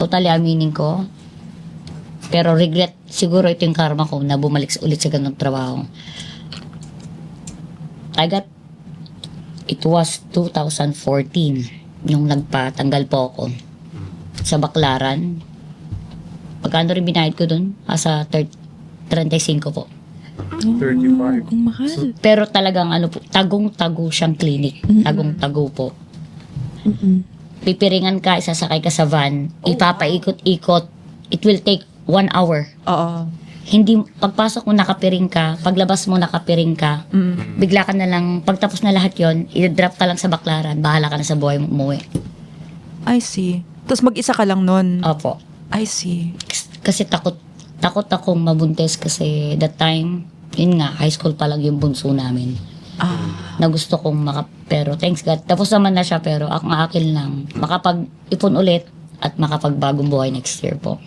Totally aminin ko. Pero regret, siguro ito yung karma ko na bumalik ulit sa ganung trabaho. It was 2014 nung nagpatanggal po ako sa Baclaran. Magkano rin binayad ko dun? Sa 35 po. 35. Ang mahal. Pero talagang tagong-tago siyang clinic. Tagong-tago po. Pipiringan ka, isasakay ka sa van, ipapaikot-ikot. It will take 1 hour. Oo. Hindi, pagpasok mo nakapiring ka, paglabas mo nakapiring ka, bigla ka na lang, pagtapos na lahat yon, i-drop ka lang sa Baclaran, bahala ka na sa buhay mo umuwi. I see. Tapos mag-isa ka lang nun. Opo. I see. Kasi takot akong mabuntis kasi that time, yun nga, high school pa lang yung bunso namin. Na gusto kong pero thanks God, tapos naman na siya, pero ang akin lang, makapag-ipon ulit at makapagbagong buhay next year po.